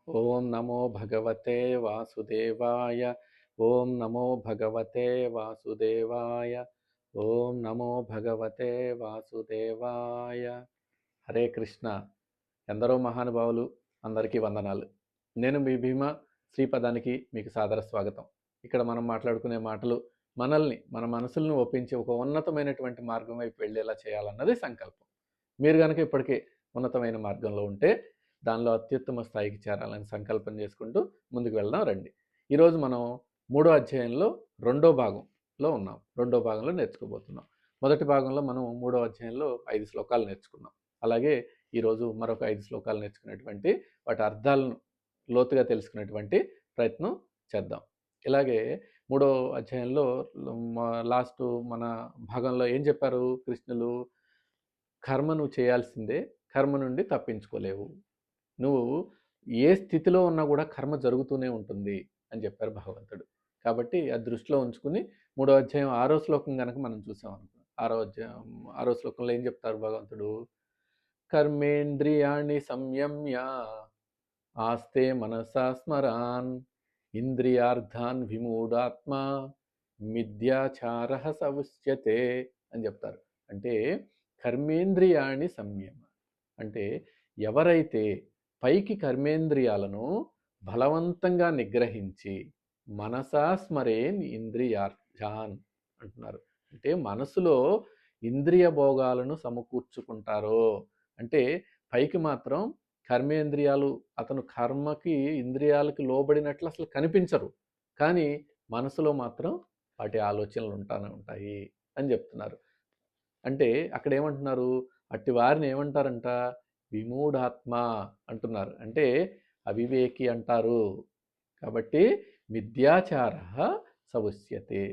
ఓం నమో భగవతే వాసుదేవాయ. ఓం నమో భగవతే వాసుదేవాయ. ఓం నమో భగవతే వాసుదేవాయ. హరే కృష్ణ. ఎందరో మహానుభావులు, అందరికీ వందనాలు. నేను మీ భీమ. శ్రీపదానికి మీకు సాదర స్వాగతం. ఇక్కడ మనం మాట్లాడుకునే మాటలు మనల్ని, మన మనసులను ఒప్పించి ఒక ఉన్నతమైనటువంటి మార్గం వైపు వెళ్ళేలా చేయాలన్నది సంకల్పం. మీరు కనుక ఇప్పటికే ఉన్నతమైన మార్గంలో ఉంటే దానిలో అత్యుత్తమ స్థాయికి చేరాలని సంకల్పం చేసుకుంటూ ముందుకు వెళ్దాం రండి. ఈరోజు మనం 3వ అధ్యాయంలో రెండో భాగంలో ఉన్నాం. రెండో భాగంలో నేర్చుకోబోతున్నాం. మొదటి భాగంలో మనం 3వ అధ్యాయంలో 5 శ్లోకాలు నేర్చుకున్నాం. అలాగే ఈరోజు మరొక 5 శ్లోకాలు నేర్చుకునేటువంటి వాటి అర్థాలను లోతుగా తెలుసుకునేటువంటి ప్రయత్నం చేద్దాం. ఇలాగే 3వ అధ్యాయంలో లాస్ట్ మన భాగంలో ఏం చెప్పారు కృష్ణులు? కర్మ నువ్వు చేయాల్సిందే, కర్మ నుండి తప్పించుకోలేవు. నువ్వు ఏ స్థితిలో ఉన్నా కూడా కర్మ జరుగుతూనే ఉంటుంది అని చెప్పారు భగవంతుడు. కాబట్టి అది దృష్టిలో ఉంచుకుని 3వ అధ్యాయం 6వ శ్లోకం కనుక మనం చూసాం అనుకో, 6వ శ్లోకంలో ఏం చెప్తారు భగవంతుడు? కర్మేంద్రియాణి సంయమ్య ఆస్తే మనసా స్మరాన్ ఇంద్రియార్థాన్ విమూఢాత్మ మిథ్యాచార సవుచ్యతే అని చెప్తారు. అంటే కర్మేంద్రియాణి సంయమ అంటే ఎవరైతే పైకి కర్మేంద్రియాలను బలవంతంగా నిగ్రహించి మనసా స్మరేన్ ఇంద్రియార్థాన్ అంటున్నారు. అంటే మనసులో ఇంద్రియ భోగాలను సమకూర్చుకుంటారో, అంటే పైకి మాత్రం కర్మేంద్రియాలు అతను కర్మకి ఇంద్రియాలకి లోబడినట్లు అసలు కనిపించరు, కానీ మనసులో మాత్రం వాటి ఆలోచనలు ఉంటానే ఉంటాయి అని చెప్తున్నారు. అంటే అక్కడ ఏమంటున్నారు? అట్టి వారిని ఏమంటారంట? విమూఢాత్మ అంటున్నారు. అంటే అవివేకి అంటారు. కాబట్టి మిథ్యాచార సవుచ్యతే.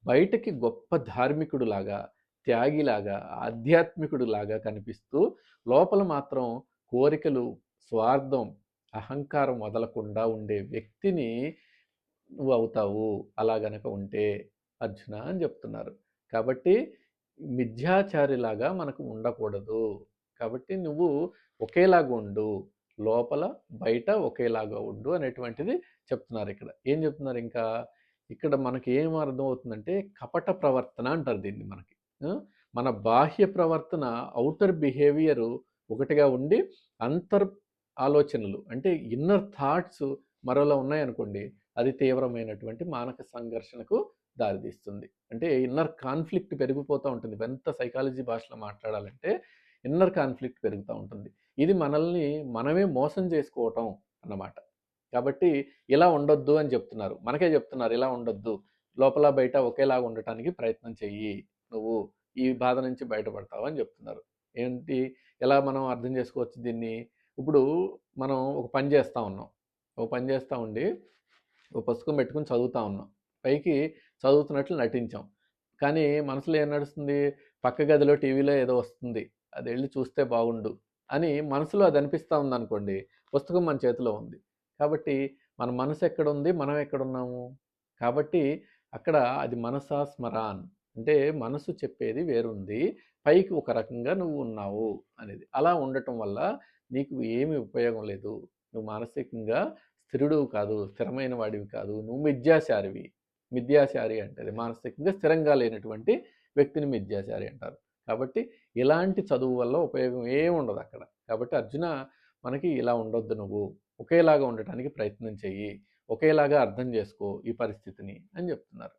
బయటకి గొప్ప ధార్మికుడులాగా, త్యాగిలాగా, ఆధ్యాత్మికుడులాగా కనిపిస్తూ లోపల మాత్రం కోరికలు, స్వార్థం, అహంకారం వదలకుండా ఉండే వ్యక్తిని నువ్వు అవుతావు అలా గనక ఉంటే అర్జున అని చెప్తున్నారు. కాబట్టి మిథ్యాచారిలాగా మనకు ఉండకూడదు. కాబట్టి నువ్వు ఒకేలాగా ఉండు, లోపల బయట ఒకేలాగా ఉండు అనేటువంటిది చెప్తున్నారు ఇక్కడ. ఏం చెప్తున్నారు ఇంకా? ఇక్కడ మనకి ఏం అర్థమవుతుందంటే కపట ప్రవర్తన అంటారు దీన్ని మనకి. మన బాహ్య ప్రవర్తన, ఔటర్ బిహేవియరు ఒకటిగా ఉండి అంతర్ ఆలోచనలు అంటే ఇన్నర్ థాట్స్ మరోలా ఉన్నాయనుకోండి, అది తీవ్రమైనటువంటి మానసిక సంఘర్షణకు దారితీస్తుంది. అంటే ఇన్నర్ కాన్ఫ్లిక్ట్ పెరిగిపోతూ ఉంటుంది. ఎంత సైకాలజీ భాషలో మాట్లాడాలంటే ఇన్నర్ కాన్ఫ్లిక్ట్ పెరుగుతూ ఉంటుంది. ఇది మనల్ని మనమే మోసం చేసుకోవటం అన్నమాట. కాబట్టి ఇలా ఉండొద్దు అని చెప్తున్నారు. మనకే చెప్తున్నారు ఇలా ఉండొద్దు, లోపల బయట ఒకేలాగా ఉండటానికి ప్రయత్నం చెయ్యి, నువ్వు ఈ బాధ నుంచి బయటపడతావు అని చెప్తున్నారు. ఏంటి, ఎలా మనం అర్థం చేసుకోవచ్చు దీన్ని? ఇప్పుడు మనం ఒక పని చేస్తూ ఉన్నాం. ఒక పని చేస్తూ ఉండి ఒక పుస్తకం పెట్టుకుని చదువుతూ ఉన్నాం. పైకి చదువుతున్నట్లు నటించాం, కానీ మనసులో ఏం నడుస్తుంది? పక్క గదిలో టీవీలో ఏదో వస్తుంది, అది వెళ్ళి చూస్తే బాగుండు అని మనసులో అది అనిపిస్తూ ఉందనుకోండి, పుస్తకం మన చేతిలో ఉంది. కాబట్టి మన మనసు ఎక్కడుంది, మనం ఎక్కడున్నాము? కాబట్టి అక్కడ అది మనసా స్మరాన్ అంటే మనసు చెప్పేది వేరుంది, పైకి ఒక రకంగా నువ్వు ఉన్నావు అనేది. అలా ఉండటం వల్ల నీకు ఏమి ఉపయోగం లేదు. నువ్వు మానసికంగా స్థిరుడు కాదు, స్థిరమైన వాడివి కాదు, నువ్వు మిథ్యాచారివి. మిథ్యాచారి అంటే అది మానసికంగా స్థిరంగా లేనటువంటి వ్యక్తిని మిథ్యాచారి అంటారు. కాబట్టి ఇలాంటి చదువు వల్ల ఉపయోగం ఏమి ఉండదు అక్కడ. కాబట్టి అర్జున, మనకి ఇలా ఉండొద్దు, నువ్వు ఒకేలాగా ఉండటానికి ప్రయత్నం చెయ్యి, ఒకేలాగా అర్థం చేసుకో ఈ పరిస్థితిని అని చెప్తున్నారు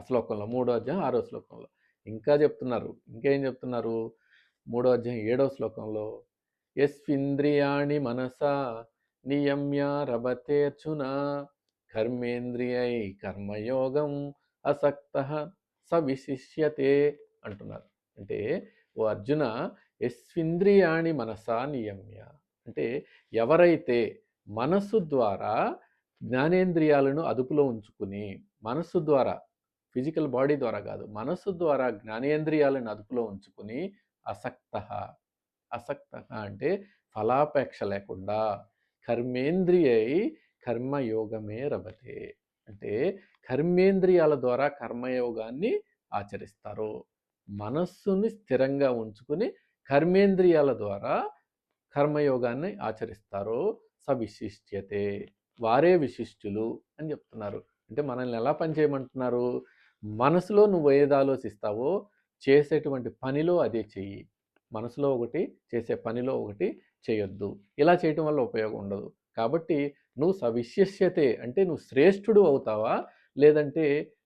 శ్లోకంలో. 3వ అధ్యాయం 6వ శ్లోకంలో ఇంకా చెప్తున్నారు. ఇంకేం చెప్తున్నారు? 3వ అధ్యాయం 7వ శ్లోకంలో యస్వింద్రియాణి మనసా నియమ్య రభతేర్జున కర్మేంద్రియై కర్మయోగం అసక్త స విశిష్యతే అంటున్నారు. అంటే ఓ అర్జున, యస్వింద్రియాణి మనసా నియమ్య అంటే ఎవరైతే మనస్సు ద్వారా జ్ఞానేంద్రియాలను అదుపులో ఉంచుకుని, మనస్సు ద్వారా, ఫిజికల్ బాడీ ద్వారా కాదు, మనస్సు ద్వారా జ్ఞానేంద్రియాలను అదుపులో ఉంచుకుని అసక్త, అసక్త అంటే ఫలాపేక్ష లేకుండా, కర్మేంద్రియై కర్మయోగమే రభతే అంటే కర్మేంద్రియాల ద్వారా కర్మయోగాన్ని ఆచరిస్తారు. మనస్సుని స్థిరంగా ఉంచుకుని కర్మేంద్రియాల ద్వారా కర్మయోగాన్ని ఆచరిస్తారు. సవిశిష్యతే, వారే విశిష్టులు అని చెప్తున్నారు. అంటే మనల్ని ఎలా పనిచేయమంటున్నారు? మనసులో నువ్వు ఏది ఆలోచిస్తావో చేసేటువంటి పనిలో అదే చెయ్యి. మనసులో ఒకటి, చేసే పనిలో ఒకటి చేయొద్దు. ఇలా చేయటం వల్ల ఉపయోగం ఉండదు. కాబట్టి నువ్వు సవిశిష్యతే అంటే నువ్వు శ్రేష్ఠుడు అవుతావా? లేదంటే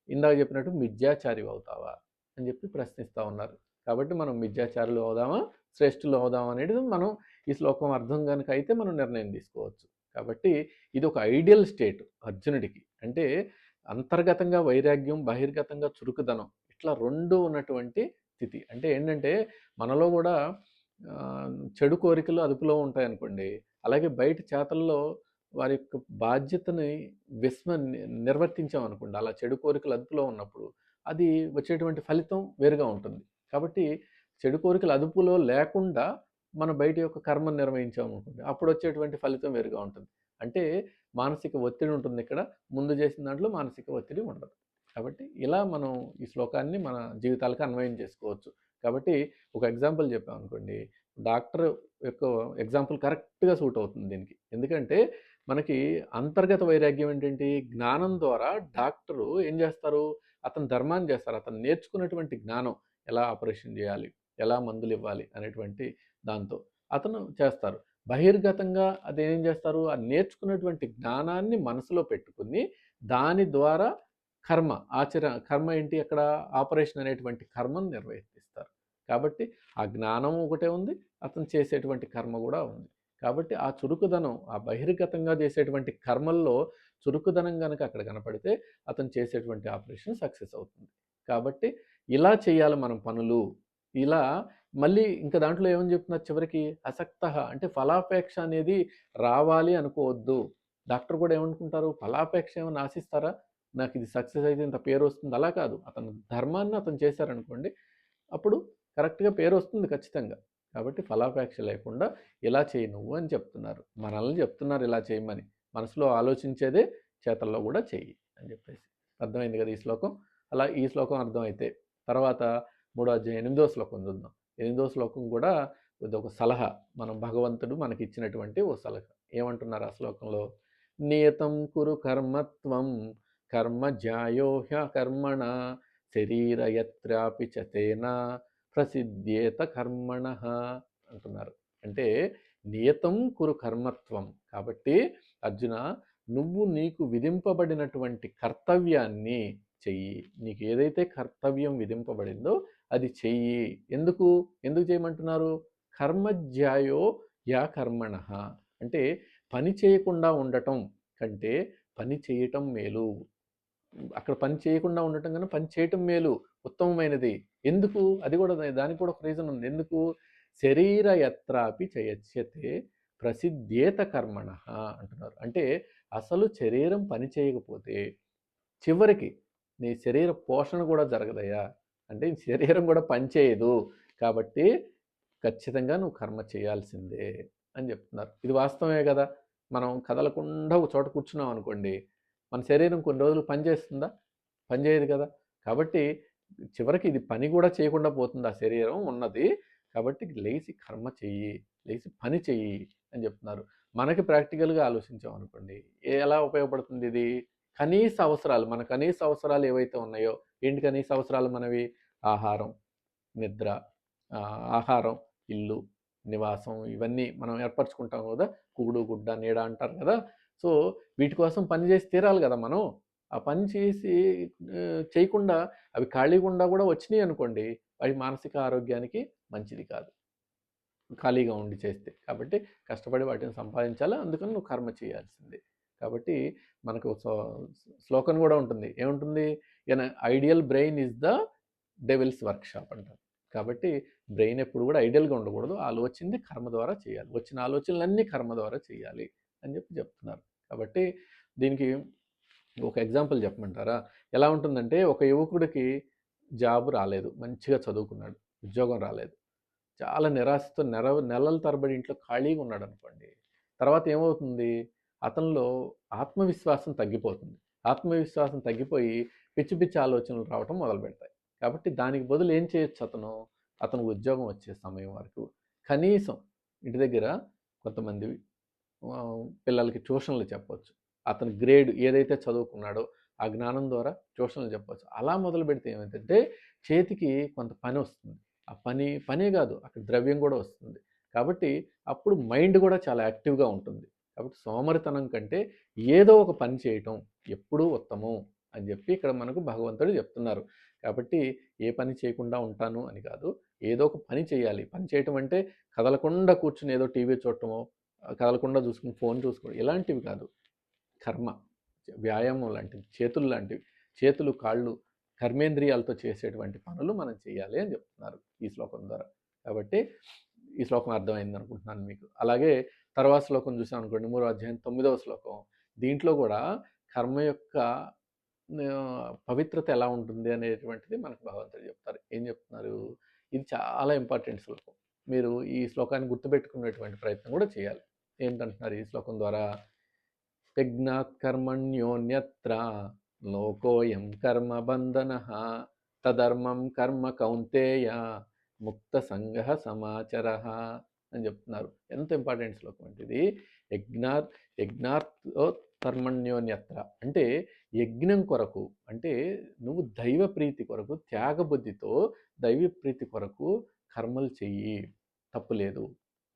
ఇందాక చెప్పినట్టు మిథ్యాచారి అవుతావా? అని చెప్పి ప్రశ్నిస్తూ ఉన్నారు. కాబట్టి మనం మిథ్యాచారులు అవుదామా? శ్రేష్ఠులు అవుదామా? అనేది మనం ఈ శ్లోకం అర్థం కనుక అయితే మనం నిర్ణయం తీసుకోవచ్చు. కాబట్టి ఇది ఒక ఐడియల్ స్టేట్ అర్జునుడికి. అంటే అంతర్గతంగా వైరాగ్యం, బహిర్గతంగా చురుకుదనం ఇట్లా 2 ఉన్నటువంటి స్థితి. అంటే ఏంటంటే మనలో కూడా చెడు కోరికలు అదుపులో ఉంటాయనుకోండి. అలాగే బయట చేతల్లో వారి యొక్క బాధ్యతని నిర్వర్తించామనుకోండి. అలా చెడు కోరికలు అదుపులో ఉన్నప్పుడు అది వచ్చేటువంటి ఫలితం వేరుగా ఉంటుంది. కాబట్టి చెడు కోరికలు అదుపులో లేకుండా మన బయట యొక్క కర్మను నిర్వహించామనుకోండి. అప్పుడు వచ్చేటువంటి ఫలితం వేరుగా ఉంటుంది. అంటే మానసిక ఒత్తిడి ఉంటుంది ఇక్కడ. ముందు చేసిన దాంట్లో మానసిక ఒత్తిడి ఉండదు. కాబట్టి ఇలా మనం ఈ శ్లోకాన్ని మన జీవితాలకు అన్వయం చేసుకోవచ్చు. కాబట్టి ఒక ఎగ్జాంపుల్ చెప్పామనుకోండి, డాక్టర్ యొక్క ఎగ్జాంపుల్ కరెక్ట్‌గా సూట్ అవుతుంది దీనికి. ఎందుకంటే మనకి అంతర్గత వైరాగ్యం ఏంటంటే జ్ఞానం ద్వారా డాక్టరు ఏం చేస్తారు? అతను ధర్మాన్ని చేస్తారు. అతను నేర్చుకున్నటువంటి జ్ఞానం ఎలా ఆపరేషన్ చేయాలి? ఎలా మందులివ్వాలి? అనేటువంటి దాంతో అతను చేస్తారు. బహిర్గతంగా అదేం చేస్తారు? ఆ నేర్చుకున్నటువంటి జ్ఞానాన్ని మనసులో పెట్టుకొని దాని ద్వారా కర్మ ఏంటి అక్కడ? ఆపరేషన్ అనేటువంటి కర్మను నిర్వర్తిస్తారు. కాబట్టి ఆ జ్ఞానం ఒకటే ఉంది. అతను చేసేటువంటి కర్మ కూడా ఉంది. కాబట్టి ఆ చురుకుదనం, ఆ బహిర్గతంగా చేసేటువంటి కర్మల్లో చురుకుదనం గనక అక్కడ కనపడితే అతను చేసేటువంటి ఆపరేషన్ సక్సెస్ అవుతుంది. కాబట్టి ఇలా చేయాలి మనం పనులు. ఇలా మళ్ళీ ఇంకా దాంట్లో ఏమని చెప్తున్నారు చివరికి? అసక్తః అంటే ఫలాపేక్ష అనేది రావాలి అనుకోవద్దు. డాక్టర్ కూడా ఏమనుకుంటారు? ఫలాపేక్ష ఏమన్నా ఆశిస్తారా? నాకు ఇది సక్సెస్ అయితే ఇంత పేరు వస్తుంది. అలా కాదు. అతను ధర్మాన్ని అతను చేశారనుకోండి, అప్పుడు కరెక్ట్‌గా పేరు వస్తుంది ఖచ్చితంగా. కాబట్టి ఫలాపేక్ష లేకుండా ఇలా చెయ్యి నువ్వు అని చెప్తున్నారు. మనల్ని చెప్తున్నారు ఇలా చేయమని. మనసులో ఆలోచించేదే చేతల్లో కూడా చెయ్యి అని చెప్పేసి. అర్థమైంది కదా ఈ శ్లోకం? అలా ఈ శ్లోకం అర్థమైతే తర్వాత మూడో అధ్యాయం 8వ శ్లోకం చూద్దాం. 8వ శ్లోకం కూడా ఇదొక సలహా. మనం భగవంతుడు మనకిచ్చినటువంటి ఓ సలహా. ఏమంటున్నారు ఆ శ్లోకంలో? నియతం కురు కర్మత్వం కర్మ జ్యాయో హ్యకర్మణ శరీరయత్రాపి చ తేన ప్రసిద్ధ్యేత కర్మణ అంటున్నారు. అంటే నియతం కురు కర్మత్వం. కాబట్టి అర్జున నువ్వు నీకు విధింపబడినటువంటి కర్తవ్యాన్ని చెయ్యి. నీకు ఏదైతే కర్తవ్యం విధింపబడిందో అది చెయ్యి. ఎందుకు చేయమంటున్నారు? కర్మజ్యాయో యా కర్మణ అంటే పని చేయకుండా ఉండటం కంటే పని చేయటం మేలు. అక్కడ పని చేయకుండా ఉండటం కన్నా పని చేయటం మేలు, ఉత్తమమైనది. ఎందుకు? అది కూడా దానికి కూడా ఒక రీజన్ ఉంది. ఎందుకు? శరీర యత్రాపి చయచ్యతే ప్రసిద్ధ్యేత కర్మణ అంటున్నారు. అంటే అసలు శరీరం పని చేయకపోతే చివరికి నీ శరీర పోషణ కూడా జరగదయ్యా. అంటే శరీరం కూడా పని చేయదు. కాబట్టి ఖచ్చితంగా నువ్వు కర్మ చేయాల్సిందే అని చెప్తున్నారు. ఇది వాస్తవమే కదా! మనం కదలకుండా ఒక చోట కూర్చున్నాం అనుకోండి, మన శరీరం కొన్ని రోజులు పని చేస్తుందా? పని చేయదు కదా! కాబట్టి చివరికి ఇది పని కూడా చేయకుండా పోతుంది ఆ శరీరం ఉన్నది. కాబట్టి లేచి కర్మ చెయ్యి, లేచి పని చెయ్యి అని చెప్తున్నారు. మనకి ప్రాక్టికల్‌గా ఆలోచించాం అనుకోండి, ఎలా ఉపయోగపడుతుంది ఇది? కనీస అవసరాలు, మన కనీస అవసరాలు ఏవైతే ఉన్నాయో, ఏంటి కనీస అవసరాలు మనవి? ఆహారం, నిద్ర, ఆహారం, ఇల్లు, నివాసం ఇవన్నీ మనం ఏర్పరచుకుంటాం కదా! కూడు, గుడ్డ, నీడ అంటారు కదా! సో, వీటి కోసం పని చేసి తీరాలి కదా మనం. ఆ పని చేసి చేయకుండా అవి ఖాళీగుండా కూడా వచ్చినాయి అనుకోండి, అవి మానసిక ఆరోగ్యానికి మంచిది కాదు. ఖాళీగా ఉండి చేస్తే. కాబట్టి కష్టపడి వాటిని సంపాదించాలా, అందుకని నువ్వు కర్మ చేయాల్సిందే. కాబట్టి మనకు శ్లోకం కూడా ఉంటుంది. ఏముంటుంది? ఎన్ ideal brain is the devils workshop అంటారు. కాబట్టి బ్రెయిన్ ఎప్పుడు కూడా ఐడియల్‌గా ఉండకూడదు. ఆలోచింది కర్మ ద్వారా చేయాలి. వచ్చిన ఆలోచనలన్నీ కర్మ ద్వారా చేయాలి అని చెప్తున్నారు. కాబట్టి దీనికి ఒక ఎగ్జాంపుల్ చెప్పమంటారా? ఎలా ఉంటుందంటే ఒక యువకుడికి జాబ్ రాలేదు. మంచిగా చదువుకున్నాడు. ఉద్యోగం రాలేదు. చాలా నిరాశతో నెలల తరబడి ఇంట్లో ఖాళీగా ఉన్నాడనుకోండి. తర్వాత ఏమవుతుంది? అతనిలో ఆత్మవిశ్వాసం తగ్గిపోతుంది. ఆత్మవిశ్వాసం తగ్గిపోయి పిచ్చి పిచ్చి ఆలోచనలు రావటం మొదలుపెడతాయి. కాబట్టి దానికి బదులు ఏం చేయొచ్చు అతను? అతను ఉద్యోగం వచ్చే సమయం వరకు కనీసం ఇంటి దగ్గర కొంతమంది పిల్లలకి ట్యూషన్లు చెప్పొచ్చు. అతని గ్రేడ్ ఏదైతే చదువుకున్నాడో ఆ జ్ఞానం ద్వారా ట్యూషన్లు చెప్పొచ్చు. అలా మొదలుపెడితే ఏమైందంటే చేతికి కొంత పనొస్తుంది. ఆ పనే కాదు, అక్కడ ద్రవ్యం కూడా వస్తుంది. కాబట్టి అప్పుడు మైండ్ కూడా చాలా యాక్టివ్‌గా ఉంటుంది. కాబట్టి సోమరితనం కంటే ఏదో ఒక పని చేయటం ఎప్పుడూ ఉత్తమం అని చెప్పి ఇక్కడ మనకు భగవంతుడు చెప్తున్నారు. కాబట్టి ఏ పని చేయకుండా ఉంటాను అని కాదు. ఏదో ఒక పని చేయాలి. పని చేయటం అంటే కదలకుండా కూర్చొని ఏదో టీవీ చూడటమో, కదలకుండా చూసుకుని ఫోన్ చూసుకోవడం ఇలాంటివి కాదు. కర్మ, వ్యాయామం లాంటివి, చేతులు లాంటివి, చేతులు, కాళ్ళు, కర్మేంద్రియాలతో చేసేటువంటి పనులు మనం చేయాలి అని చెప్తున్నారు ఈ శ్లోకం ద్వారా. కాబట్టి ఈ శ్లోకం అర్థమైంది అనుకుంటున్నాను మీకు. అలాగే తర్వాత శ్లోకం చూసాం అనుకోండి, 3వ అధ్యాయం 9వ శ్లోకం. దీంట్లో కూడా కర్మ యొక్క పవిత్రత ఎలా ఉంటుంది అనేటువంటిది మనకు భగవంతుడు చెప్తారు. ఏం చెప్తున్నారు? ఇది చాలా ఇంపార్టెంట్ శ్లోకం. మీరు ఈ శ్లోకాన్ని గుర్తుపెట్టుకునేటువంటి ప్రయత్నం కూడా చేయాలి. ఏంటంటున్నారు ఈ శ్లోకం ద్వారా? యజ్ఞాత్ కర్మణ్యోన్యత్ర లోకోయం కర్మ బంధన తదర్మం కర్మ కౌంతేయ ముక్త సంగ సమాచర అని చెప్తున్నారు. ఎంత ఇంపార్టెంట్ శ్లోకం అంటే ఇది. యజ్ఞార్థో కర్మణ్యోన్యత్ర అంటే యజ్ఞం కొరకు, అంటే నువ్వు దైవ ప్రీతి కొరకు త్యాగబుద్ధితో దైవ ప్రీతి కొరకు కర్మలు చెయ్యి, తప్పులేదు.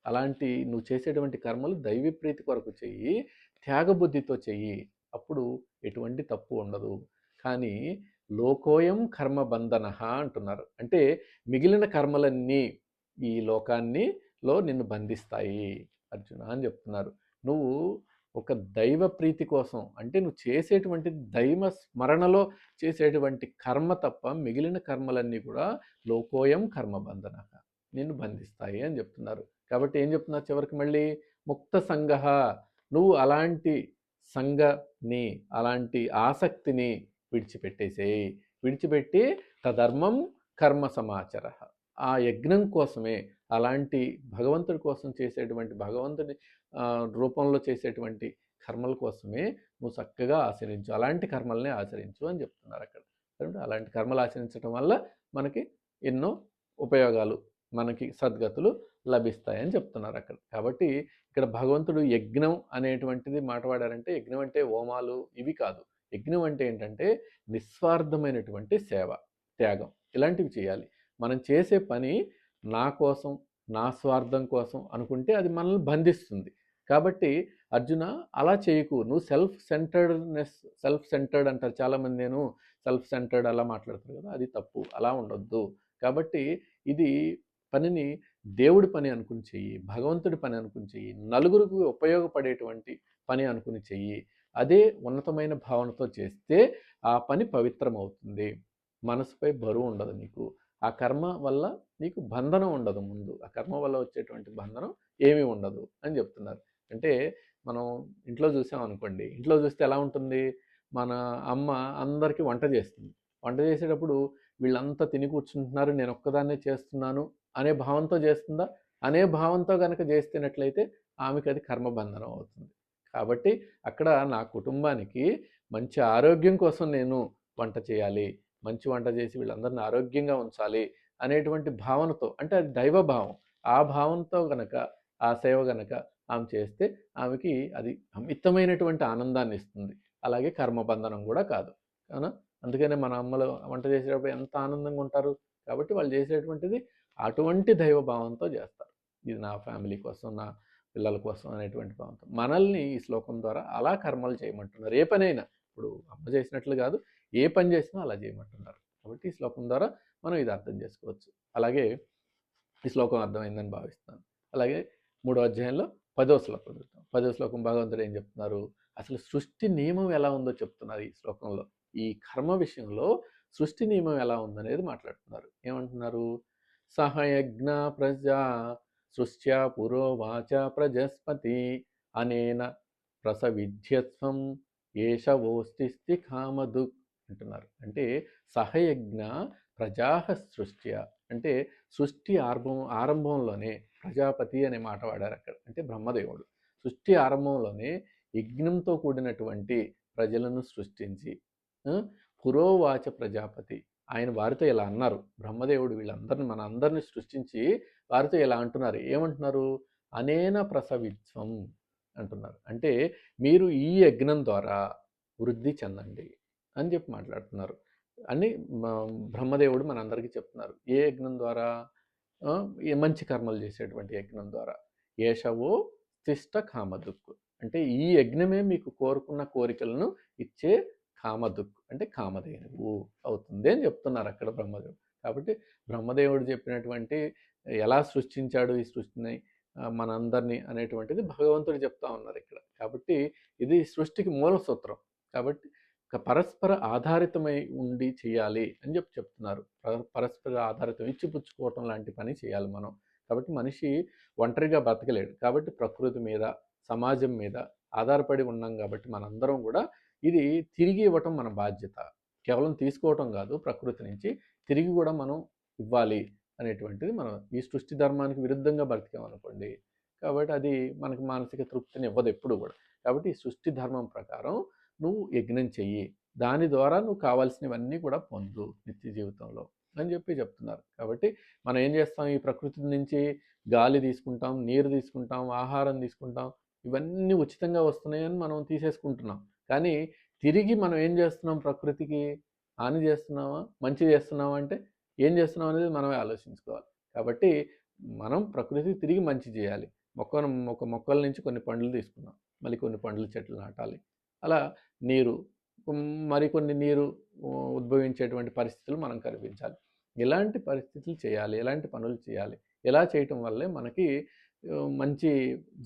అలాంటి నువ్వు చేసేటువంటి కర్మలు దైవ ప్రీతి కొరకు చెయ్యి, త్యాగబుద్ధితో చెయ్యి, అప్పుడు ఎటువంటి తప్పు ఉండదు. కానీ లోకోయం కర్మ బంధన అంటున్నారు. అంటే మిగిలిన కర్మలన్నీ ఈ లోకాన్నిలో నిన్ను బంధిస్తాయి అర్జున అని చెప్తున్నారు. నువ్వు ఒక దైవ ప్రీతి కోసం, అంటే నువ్వు చేసేటువంటి దైవ స్మరణలో చేసేటువంటి కర్మ తప్ప మిగిలిన కర్మలన్నీ కూడా లోకోయం కర్మ బంధన నిన్ను బంధిస్తాయి అని చెప్తున్నారు. కాబట్టి ఏం చెప్తున్నారు చివరికి మళ్ళీ? ముక్త సంగ, నువ్వు అలాంటి సంగని, అలాంటి ఆసక్తిని విడిచిపెట్టేసేయి. విడిచిపెట్టి తధర్మం కర్మ సమాచర, ఆ యజ్ఞం కోసమే, అలాంటి భగవంతుడి కోసం చేసేటువంటి, భగవంతుడి రూపంలో చేసేటువంటి కర్మల కోసమే నువ్వు చక్కగా ఆచరించు, అలాంటి కర్మల్ని ఆచరించు అని చెప్తున్నారు అక్కడ. అలాంటి కర్మలు ఆచరించడం వల్ల మనకి ఎన్నో ఉపయోగాలు, మనకి సద్గతులు లభిస్తాయని చెప్తున్నారు అక్కడ. కాబట్టి ఇక్కడ భగవంతుడు యజ్ఞం అనేటువంటిది మాట్లాడారంటే, యజ్ఞం అంటే హోమాలు ఇవి కాదు. యజ్ఞం అంటే ఏంటంటే నిస్వార్థమైనటువంటి సేవ, త్యాగం, ఇలాంటివి చేయాలి. మనం చేసే పని నా కోసం, నా స్వార్థం కోసం అనుకుంటే అది మనల్ని బంధిస్తుంది. కాబట్టి అర్జున అలా చేయకు. నువ్వు సెల్ఫ్ సెంటర్డ్ అంటారు చాలామంది. నేను సెల్ఫ్ సెంటర్డ్ అలా మాట్లాడతారు కదా, అది తప్పు. అలా ఉండొద్దు. కాబట్టి ఇది పనిని దేవుడి పని అనుకుని చెయ్యి, భగవంతుడి పని అనుకుని చెయ్యి, నలుగురికి ఉపయోగపడేటువంటి పని అనుకుని చెయ్యి. అదే ఉన్నతమైన భావనతో చేస్తే ఆ పని పవిత్రమవుతుంది. మనసుపై బరువు ఉండదు నీకు. ఆ కర్మ వల్ల నీకు బంధనం ఉండదు. ముందు ఆ కర్మ వల్ల వచ్చేటువంటి బంధనం ఏమీ ఉండదు అని చెప్తున్నారు. అంటే మనం ఇంట్లో చూసాం అనుకోండి, ఇంట్లో చూస్తే ఎలా ఉంటుంది? మన అమ్మ అందరికీ వంట చేస్తుంది. వంట చేసేటప్పుడు వీళ్ళంతా తిని కూర్చుంటున్నారు, నేను ఒక్కదాన్నే చేస్తున్నాను అనే భావంతో చేస్తుందా? అనే భావంతో కనుక చేస్తున్నట్లయితే ఆమెకి అది కర్మబంధనం అవుతుంది. కాబట్టి అక్కడ నా కుటుంబానికి మంచి ఆరోగ్యం కోసం నేను వంట చేయాలి, మంచి వంట చేసి వీళ్ళందరినీ ఆరోగ్యంగా ఉంచాలి అనేటువంటి భావనతో, అంటే అది దైవభావం, ఆ భావంతో గనక ఆ సేవ గనక ఆమె చేస్తే ఆమెకి అది అమితమైనటువంటి ఆనందాన్ని ఇస్తుంది. అలాగే కర్మబంధనం కూడా కాదు. అవునా? అందుకనే మన అమ్మలు వంట చేసేటప్పుడు ఎంత ఆనందంగా ఉంటారు. కాబట్టి వాళ్ళు చేసేటువంటిది అటువంటి దైవభావంతో చేస్తారు. ఇది నా ఫ్యామిలీ కోసం, నా పిల్లల కోసం అనేటువంటి భావంతో. మనల్ని ఈ శ్లోకం ద్వారా అలా కర్మలు చేయమంటున్నారు. ఏ పనైనా, ఇప్పుడు అమ్మ చేసినట్లు కాదు, ఏ పని చేసినా అలా చేయమంటున్నారు. కాబట్టి ఈ శ్లోకం ద్వారా మనం ఇది అర్థం చేసుకోవచ్చు. అలాగే ఈ శ్లోకం అర్థమైందని భావిస్తున్నాను. అలాగే 3వ అధ్యాయంలో 10వ శ్లోకం చూద్దాం. 10వ శ్లోకం భగవంతుడు ఏం చెప్తున్నారు? అసలు సృష్టి నియమం ఎలా ఉందో చెప్తున్నారు ఈ శ్లోకంలో. ఈ కర్మ విషయంలో సృష్టి నియమం ఎలా ఉందనేది మాట్లాడుతున్నారు. ఏమంటున్నారు? సహయజ్ఞ ప్రజా సృష్ట్యా పురోవాచ ప్రజస్పతి అనేన ప్రసవిధ్యత్వం ఏషవోస్తిస్తి కామదుక్ అంటున్నారు. అంటే సహయజ్ఞ ప్రజాహ సృష్ట్యా, అంటే సృష్టి ఆరంభంలోనే ప్రజాపతి అనే మాట వాడారు అక్కడ. అంటే బ్రహ్మదేవుడు సృష్టి ఆరంభంలోనే యజ్ఞంతో కూడినటువంటి ప్రజలను సృష్టించి పురోవాచ ప్రజాపతి, ఆయన వారితో ఇలా అన్నారు. బ్రహ్మదేవుడు వీళ్ళందరిని, మన అందరిని సృష్టించి వారితో ఇలా అంటున్నారు. ఏమంటున్నారు? అనేన ప్రసవిత్వం, అంటున్నారు. అంటే మీరు ఈ యజ్ఞం ద్వారా వృద్ధి చెందండి అని చెప్పి మాట్లాడుతున్నారు అని బ్రహ్మదేవుడు మనందరికీ చెప్తున్నారు. ఏ యజ్ఞం ద్వారా? ఈ మంచి కర్మలు చేసేటువంటి యజ్ఞం ద్వారా. ఏషవో తిష్ట కామదుక్కు, అంటే ఈ యజ్ఞమే మీకు కోరుకున్న కోరికలను ఇచ్చే కామదుక్కు, అంటే కామధేనువు అవుతుంది అని చెప్తున్నారు అక్కడ బ్రహ్మదేవుడు. కాబట్టి బ్రహ్మదేవుడు చెప్పినటువంటి ఎలా సృష్టించాడు ఈ సృష్టిని మనందరినీ అనేటువంటిది భగవంతుడు చెప్తా ఉన్నారు ఇక్కడ. కాబట్టి ఇది సృష్టికి మూల సూత్రం. కాబట్టి పరస్పర ఆధారితమై ఉండి చేయాలి అని చెప్తున్నారు. పరస్పర ఆధారితం ఇచ్చిపుచ్చుకోవటం లాంటి పని చేయాలి మనం. కాబట్టి మనిషి ఒంటరిగా బతకలేడు. కాబట్టి ప్రకృతి మీద, సమాజం మీద ఆధారపడి ఉన్నాం కాబట్టి మనందరం కూడా ఇది తిరిగి ఇవ్వటం మన బాధ్యత. కేవలం తీసుకోవటం కాదు, ప్రకృతి నుంచి తిరిగి కూడా మనం ఇవ్వాలి అనేటువంటిది మనం ఈ సృష్టి ధర్మానికి విరుద్ధంగా బ్రతికామనుకోండి, కాబట్టి అది మనకు మానసిక తృప్తిని ఇవ్వదు ఎప్పుడు కూడా. కాబట్టి ఈ సృష్టి ధర్మం ప్రకారం నువ్వు యజ్ఞం చెయ్యి, దాని ద్వారా నువ్వు కావాల్సినవన్నీ కూడా పొందు నిత్య జీవితంలో అని చెప్తున్నారు. కాబట్టి మనం ఏం చేస్తాం, ఈ ప్రకృతి నుంచి గాలి తీసుకుంటాం, నీరు తీసుకుంటాం, ఆహారం తీసుకుంటాం, ఇవన్నీ ఉచితంగా వస్తున్నాయని మనం తీసేసుకుంటున్నాం. కానీ తిరిగి మనం ఏం చేస్తున్నాం, ప్రకృతికి హాని చేస్తున్నామా మంచి చేస్తున్నామా అంటే ఏం చేస్తున్నాం అనేది మనమే ఆలోచించుకోవాలి. కాబట్టి మనం ప్రకృతికి తిరిగి మంచి చేయాలి. మొక్కల నుంచి కొన్ని పండ్లు తీసుకున్నాం, మళ్ళీ కొన్ని పండ్ల చెట్లు నాటాలి. అలా నీరు, మరికొన్ని నీరు ఉద్భవించేటువంటి పరిస్థితులు మనం కల్పించాలి. ఎలాంటి పరిస్థితులు చేయాలి, ఎలాంటి పనులు చేయాలి, ఎలా చేయటం వల్లే మనకి మంచి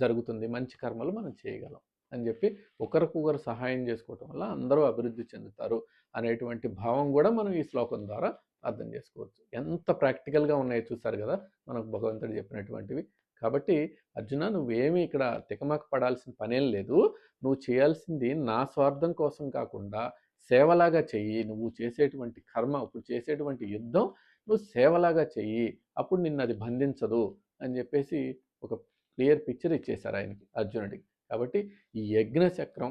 జరుగుతుంది, మంచి కర్మలు మనం చేయగలం అని చెప్పి ఒకరికొకరు సహాయం చేసుకోవటం వల్ల అందరూ అభివృద్ధి చెందుతారు అనేటువంటి భావం కూడా మనం ఈ శ్లోకం ద్వారా అర్థం చేసుకోవచ్చు. ఎంత ప్రాక్టికల్గా ఉన్నాయో చూసారు కదా మనకు భగవంతుడు చెప్పినటువంటివి. కాబట్టి అర్జున, నువ్వేమీ ఇక్కడ తికమక పడాల్సిన పనేం లేదు. నువ్వు చేయాల్సింది నా స్వార్థం కోసం కాకుండా సేవలాగా చెయ్యి. నువ్వు చేసేటువంటి కర్మ, ఇప్పుడు చేసేటువంటి యుద్ధం నువ్వు సేవలాగా చెయ్యి, అప్పుడు నిన్ను అది బంధించదు అని చెప్పేసి ఒక క్లియర్ పిక్చర్ ఇచ్చేశారు ఆయనకి, అర్జునుడికి. కాబట్టి ఈ యజ్ఞ చక్రం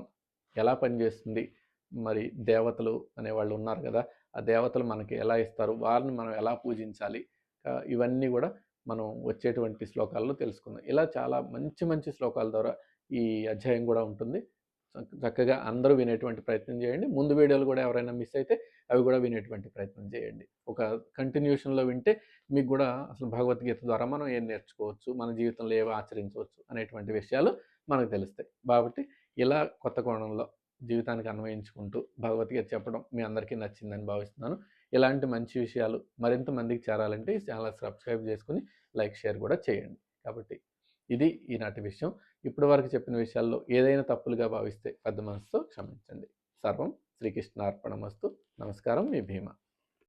ఎలా పనిచేస్తుంది, మరి దేవతలు అనేవాళ్ళు ఉన్నారు కదా, ఆ దేవతలు మనకి ఎలా ఇస్తారు, వారిని మనం ఎలా పూజించాలి, ఇవన్నీ కూడా మనం వచ్చేటువంటి శ్లోకాల్లో తెలుసుకుందాం. ఇలా చాలా మంచి మంచి శ్లోకాల ద్వారా ఈ అధ్యాయం కూడా ఉంటుంది. చక్కగా అందరూ వినేటువంటి ప్రయత్నం చేయండి. ముందు వీడియోలు కూడా ఎవరైనా మిస్ అయితే అవి కూడా వినేటువంటి ప్రయత్నం చేయండి. ఒక కంటిన్యూషన్లో వింటే మీకు కూడా అసలు భగవద్గీత ద్వారా మనం ఏం నేర్చుకోవచ్చు, మన జీవితంలో ఏవి ఆచరించవచ్చు అనేటువంటి విషయాలు మనకు తెలుస్తాయి. కాబట్టి ఇలా కొత్త కోణంలో జీవితానికి అన్వయించుకుంటూ భగవద్గీత చెప్పడం మీ అందరికీ నచ్చిందని భావిస్తున్నాను. ఇలాంటి మంచి విషయాలు మరింత మందికి చేరాలంటే ఈ ఛానల్ సబ్స్క్రైబ్ చేసుకుని లైక్, షేర్ కూడా చేయండి. కాబట్టి ఇది ఈనాటి విషయం. ఇప్పటి వరకు చెప్పిన విషయాల్లో ఏదైనా తప్పులుగా భావిస్తే పెద్ద మనసుతో క్షమించండి. సర్వం శ్రీకృష్ణార్పణమస్తు. నమస్కారం, మీ భీమ.